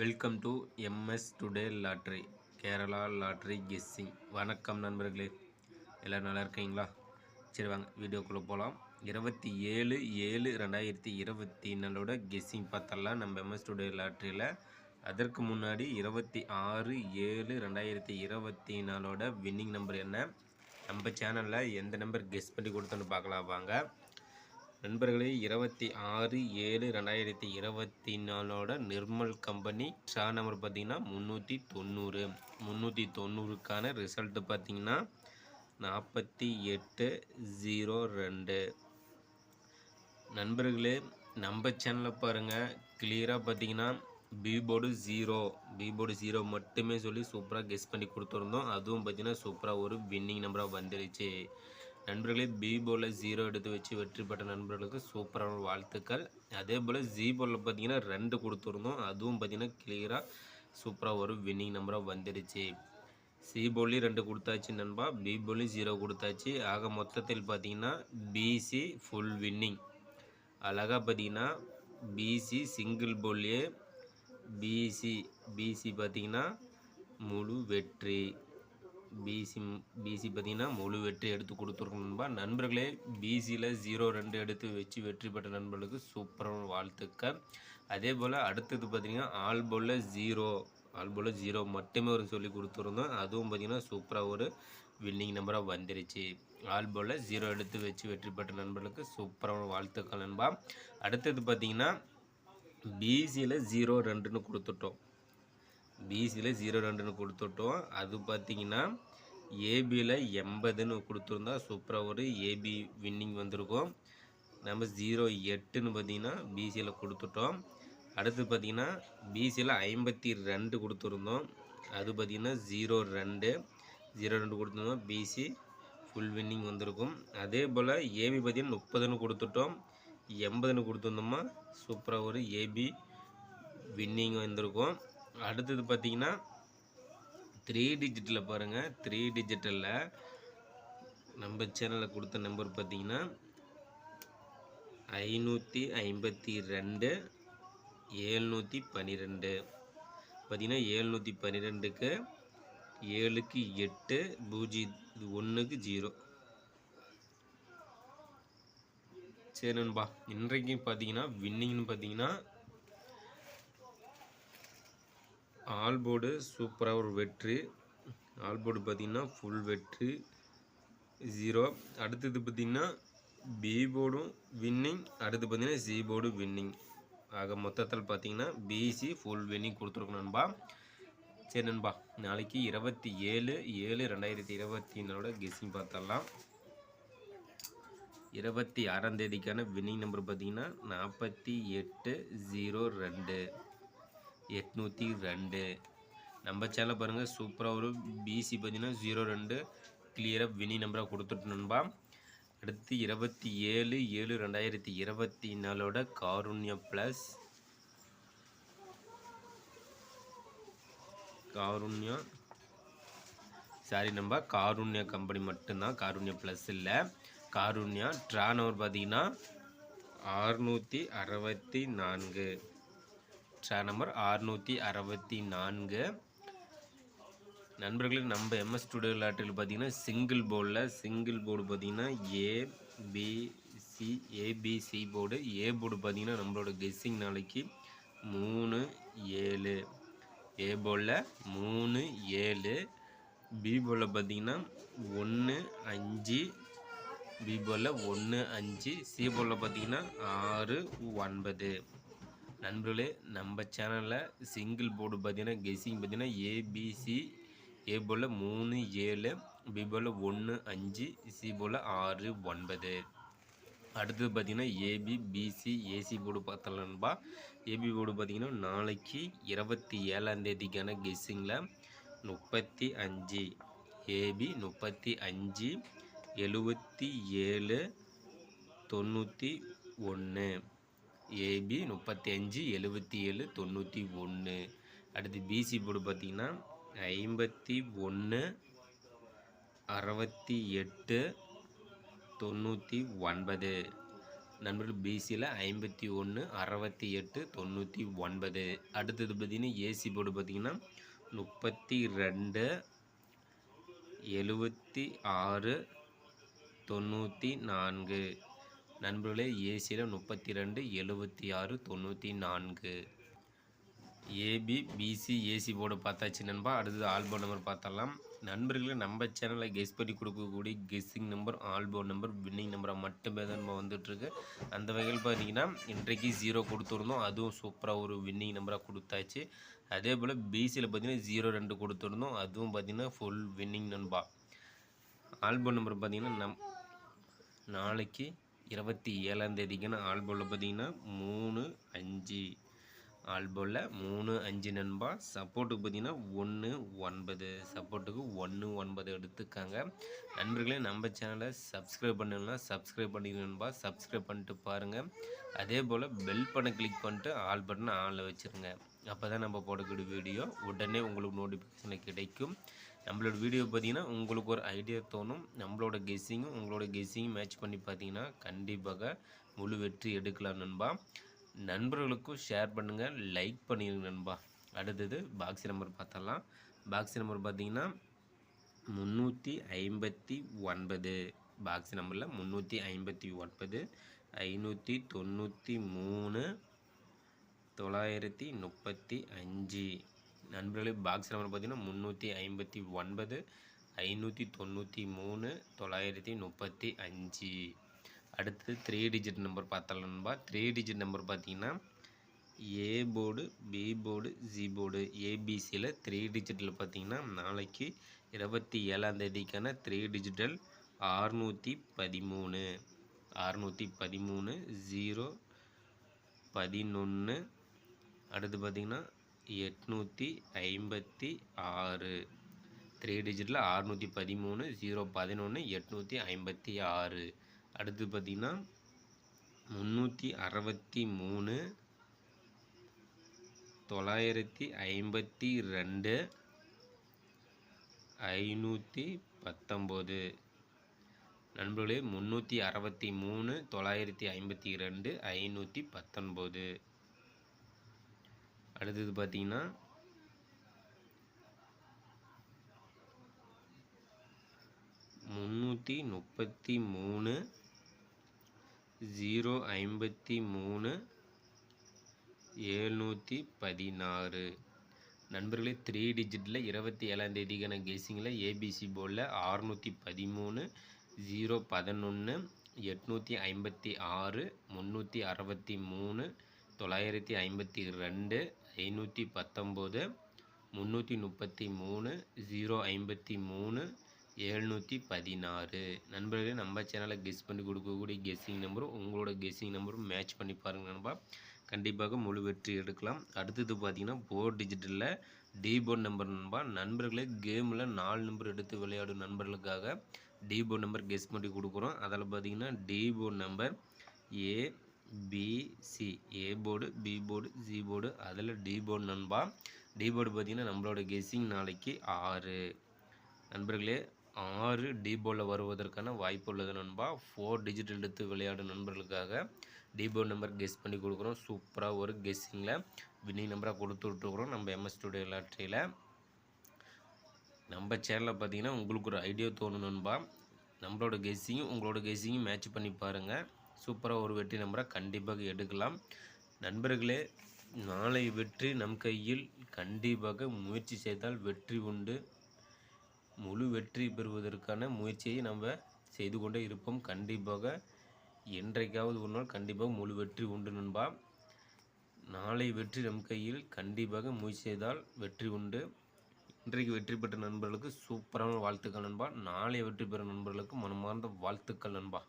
Welcome to MS today lottery Kerala lottery guessing. வணக்கம் நண்பர்களே, எல்லோரும் நல்லா இருக்கீங்களா? சரி வாங்க வீடியோக்குள்ளே போகலாம். 27/7/2024 கெஸ்ஸிங் பார்த்தலாம் நம்ம எம்எஸ் டுடே லாட்ரியில். அதற்கு முன்னாடி 26/7/2024 வின்னிங் நம்பர் என்ன, நம்ம சேனலில் எந்த நம்பர் கெஸ் பண்ணி கொடுத்தோன்னு பார்க்கலாம் வாங்க நண்பர்களே. 26/7/2024 நிர்மல் கம்பெனி ட்ரா நம்பர் பார்த்திங்கன்னா 390. 390க்கான ரிசல்ட்டு பார்த்திங்கன்னா 4802. நண்பர்களே, நம்ம சேனலில் பாருங்கள் கிளியராக பார்த்திங்கன்னா பி போர்டு 0 மட்டுமே சொல்லி சூப்பராக கெஸ் பண்ணி கொடுத்துருந்தோம். அதுவும் பார்த்திங்கன்னா சூப்பராக ஒரு வின்னிங் நம்பராக வந்துடுச்சு. நண்பர்களே, பி போர்டில் 0 எடுத்து வச்சு வெற்றி பெற்ற நண்பர்களுக்கு சூப்பரான வாழ்த்துக்கள். அதே போல் ஜி போர்டில் பார்த்திங்கன்னா 2 கொடுத்துருந்தோம். அதுவும் பார்த்திங்கன்னா கிளியராக சூப்பராக ஒரு வின்னிங் நம்பராக வந்துடுச்சு. சி போர்ட்லேயும் 2 கொடுத்தாச்சு நண்பா, பி போர்ட்லேயும் 0 கொடுத்தாச்சு. ஆக மொத்தத்தில் பார்த்திங்கன்னா பிசி ஃபுல் வின்னிங். அழகாக பார்த்திங்கன்னா பிசி சிங்கிள் போர்ட்லேயே பிசி பார்த்திங்கன்னா முழு வெற்றி. பிசி பார்த்திங்கன்னா முழு வெற்றி எடுத்து கொடுத்துருக்கோம் நண்பர்களே. பிசியில் 0-2 எடுத்து வச்சு வெற்றி பெற்ற நண்பர்களுக்கு சூப்பரான வாழ்த்துக்கள். அதே போல் அடுத்தது பார்த்திங்கன்னா ஆல் போலில் 0 மட்டுமே ஒரு சொல்லி கொடுத்துருந்தோம். அதுவும் பார்த்திங்கன்னா சூப்பராக ஒரு வின்னிங் நம்பராக வந்துருச்சு. ஆல் போலில் 0 எடுத்து வச்சு வெற்றி பெற்ற நண்பர்களுக்கு சூப்பரான வாழ்த்துக்கள் நண்பா. அடுத்தது பார்த்திங்கன்னா பிசியில் 0-2ன்னு கொடுத்துட்டோம். அது பார்த்திங்கன்னா ஏபியில் 80ன்னு கொடுத்துருந்தா சூப்பராக ஒரு ஏபி வின்னிங் வந்திருக்கும். நம்ம 08ன்னு பார்த்திங்கன்னா பிசியில் கொடுத்துட்டோம். அடுத்து பார்த்திங்கன்னா பிசியில் 52 கொடுத்துருந்தோம். அது பார்த்திங்கன்னா 02 கொடுத்துருந்தோம். பிசி ஃபுல் வின்னிங் வந்திருக்கும். அதே போல் ஏபி பார்த்திங்கன்னா 30ன்னு கொடுத்துட்டோம். 80ன்னு கொடுத்துருந்தோமா சூப்பராக ஒரு ஏபி வின்னிங் வந்திருக்கும். அடுத்தது பார்த்திங்கன்னா 3 டிஜிட்டில் பாருங்கள். 3 டிஜிட்டலில் நம்ம சேனலில் கொடுத்த நம்பர் பார்த்திங்கன்னா 552 712. பார்த்திங்கன்னா 712க்கு 7க்கு 8 0 1க்கு 0. சரி நண்பா, இன்றைக்கு பார்த்திங்கன்னா வின்னிங்னு பார்த்திங்கன்னா ஆல் போர்டு சூப்பராக ஒரு வெற்றி. ஆல் போர்டு பார்த்திங்கன்னா ஃபுல் வெற்றி 0. அடுத்தது பார்த்திங்கன்னா பி போர்டும் வின்னிங். அடுத்து பார்த்திங்கன்னா சி போர்டு வின்னிங். ஆக மொத்தத்தில் பார்த்திங்கன்னா பிசி ஃபுல் வின்னிங் கொடுத்துருக்கோம் நண்பா. சரி நண்பா, நாளைக்கு 27/7/2024 கெஸ்ஸிங் பார்த்தரலாம். 26ஆம் தேதிக்கான வின்னிங் நம்பர் பார்த்திங்கன்னா 4802. நம்ம சேனல் பாருங்கள் சூப்பராக ஒரு பிசி பார்த்திங்கன்னா 02 கிளியராக வின்னிங் நம்பராக கொடுத்துட்டு நண்பா. அடுத்து 27/7/2024 காருண்யா ப்ளஸ் காருண்யா கம்பெனி மட்டும்தான், காருண்யா ப்ளஸ் இல்லை. காருண்யா ட்ரா நம்பர் பார்த்திங்கன்னா 664. Draw number 664. நண்பர்களே, நம்ம எம்எஸ் ஸ்டுடியோ லாட்டரியில் பார்த்திங்கன்னா சிங்கிள் போர்டு பார்த்திங்கன்னா ஏபிசி போர்டு. ஏ போர்டு பார்த்திங்கன்னா நம்மளோட கெஸ்ஸிங் நாளைக்கு 37. ஏ போர்டில் 37. பி போர்டில் பார்த்திங்கன்னா 15. பி போர்டில் 15. சி போர்டில் பார்த்திங்கன்னா 6-9. நண்பர்களே, நம்ம சேனலில் சிங்கிள் போர்டு பார்த்திங்கன்னா கெஸ்ஸிங் பார்த்திங்கன்னா ஏபிசி. ஏ போர்டில் 37, பி போர்டில் 15, சி போர்டில் 6-9. அடுத்தது பார்த்திங்கன்னா ஏபி பிசி ஏசி போர்டு பார்த்தலாம்பா. ஏபி போர்டு பார்த்திங்கன்னா நாளைக்கு 27ஆம் தேதிக்கான கெஸ்ஸிங்கில் 35. ஏபி 35 77 91. ஏபி 35 77 91. அடுத்து பிசி போர்டு பார்த்திங்கன்னா 51 68 99. நண்பர்கள் பிசியில் 51 68 99. அடுத்தது பார்த்திங்கன்னா ஏசி போர்டு பார்த்திங்கன்னா 32 76 94. நண்பர்களே ஏசியில் 32 76 94. ஏபி பிசி ஏசி போர்டு பார்த்தாச்சு நண்பா. அடுத்தது ஆல்போர்ட் நம்பர் பார்த்தலாம். நண்பர்களே நம்ம சேனலில் கெஸ் பண்ணி கொடுக்கக்கூடிய guessing number Allport number winning நம்பராக மட்டுமே தான் நம்ம வந்துட்டுருக்கு. அந்த வகையில் பார்த்தீங்கன்னா இன்றைக்கு 0 கொடுத்துருந்தோம், அதுவும் சூப்பராக ஒரு வின்னிங் நம்பராக கொடுத்தாச்சு. அதே போல் பிசியில் பார்த்தீங்கன்னா 02 கொடுத்துருந்தோம், அதுவும் பார்த்தீங்கன்னா ஃபுல் வின்னிங் நண்பா. ஆல்போர்ட் நம்பர் பார்த்தீங்கன்னா நாளைக்கு 27ஆம் தேதிக்கான ஆல்போர்டில் பார்த்தீங்கன்னா 3 5. ஆல்போலில் 3 5 நண்பா. சப்போர்ட்டுக்கு பார்த்தீங்கன்னா 1 9. சப்போர்ட்டுக்கு 1 9 எடுத்துக்காங்க. நண்பர்களே நம்ம சேனலை சப்ஸ்கிரைப் பண்ணலாம், சப்ஸ்கிரைப் பண்ணிடுங்க நண்பா. சப்ஸ்கிரைப் பண்ணிட்டு பாருங்கள். அதே போல் பெல் பட்டனை கிளிக் பண்ணிட்டு ஆல் பட்டனை ஆனில் வச்சுருங்க. அப்போ தான் நம்ம போடக்கூடிய வீடியோ உடனே உங்களுக்கு நோட்டிஃபிகேஷனில் கிடைக்கும். நம்மளோட வீடியோ பார்த்தீங்கன்னா உங்களுக்கு ஒரு ஐடியா தோணும். நம்மளோட கெஸ்ஸிங்கும் உங்களோட கெஸ்ஸிங்கும் மேட்ச் பண்ணி பார்த்தீங்கன்னா கண்டிப்பாக முழு வெற்றி எடுக்கலாம் நண்பா. நண்பர்களுக்கும் ஷேர் பண்ணுங்கள், லைக் பண்ணிடுங்க நண்பா. அடுத்தது பாக்ஸ் நம்பர் பார்த்தலாம். பாக்ஸ் நம்பர் பார்த்தீங்கன்னா 359. பாக்ஸ் நம்பரில் 359 593 935. நண்பர்களே பாக்ஸ் நம்பர் பார்த்தீங்கன்னா 359 593 935. அடுத்து 3 டிஜிட் நம்பர் பார்த்தலாம் நண்பா. 3 டிஜிட் நம்பர் பார்த்தீங்கன்னா A board B board G board ஏபிசியில் 3 டிஜிட்டில் பார்த்தீங்கன்னா நாளைக்கு 27ஆம் தேதிக்கான 3 டிஜிட்டல் 613 613 011. அடுத்து பார்த்தீங்கன்னா 856. 3 டிஜிட்டில் 613 011 856. அடுத்து பார்த்தீங்கன்னா 363 952 519. நண்பர்களே 363 952 519. அடுத்தது பார்த்தீங்கன்னா 333 053 716. நண்பர்களே 3 டிஜிட்டில் 27ஆம் தேதிக்கான கெஸ்ஸிங்கில் ஏபிசி போர்டில் 613 011 856 363 952 519 333 053 716. நண்பர்களே நம்ம சேனலை கெஸ் பண்ணி கொடுக்கக்கூடிய கெஸ்ஸிங் நம்பரும் உங்களோட கெஸ்ஸிங் நம்பரும் மேட்ச் பண்ணி பாருங்கள் நண்பா. கண்டிப்பாக முழு வெற்றி எடுக்கலாம். அடுத்தது பார்த்தீங்கன்னா 4 டிஜிட்டலில் டி போர்ட் நம்பர் நண்பா. நண்பர்களே கேமில் 4 நம்பர் எடுத்து விளையாடும் நண்பர்களுக்காக டி போர்ட் நம்பர் கெஸ் பண்ணி கொடுக்குறோம். அதில் பார்த்தீங்கன்னா D port number A B C. A board B board G board அதில் டி போர்டு நண்பா. டி போர்டு பார்த்தீங்கன்னா நம்மளோட கெஸ்ஸிங் நாளைக்கு 6. நண்பர்களே 6 டி போர்டில் வருவதற்கான வாய்ப்பு உள்ளது நண்பா. 4 டிஜிட் எடுத்து விளையாடும் நண்பர்களுக்காக டி போர்டு நம்பர் கெஸ் பண்ணி கொடுக்குறோம். சூப்பராக ஒரு கெஸ்ஸிங்கில் வின்னிங் நம்பராக கொடுத்து விட்டுருக்குறோம் நம்ம MS ஸ்டுடியோ லாட்டரியில். நம்ம சேனலில் பார்த்தீங்கன்னா உங்களுக்கு ஒரு ஐடியா தோணும் நண்பா. நம்மளோட கெஸ்ஸிங்கும் உங்களோட கெஸ்ஸிங்கும் மேட்ச் பண்ணி பாருங்கள். சூப்பராக ஒரு வெற்றி நம்பரை கண்டிப்பாக எடுக்கலாம். நண்பர்களே நாளை வெற்றி நம் கையில். கண்டிப்பாக முயற்சி செய்தால் வெற்றி உண்டு. முழு வெற்றி பெறுவதற்கான முயற்சியை நம்ம செய்து கொண்டே இருப்போம். கண்டிப்பாக என்றைக்காவது ஒரு நாள் கண்டிப்பாக முழு வெற்றி உண்டு நண்பா. நாளை வெற்றி நம் கையில். கண்டிப்பாக முயற்சி செய்தால் வெற்றி உண்டு. இன்றைக்கு வெற்றி பெற்ற நண்பர்களுக்கு சூப்பரான வாழ்த்துக்கள் நண்பா. நாளை வெற்றி பெறும் நண்பர்களுக்கு மனமார்ந்த வாழ்த்துக்கள் நண்பா.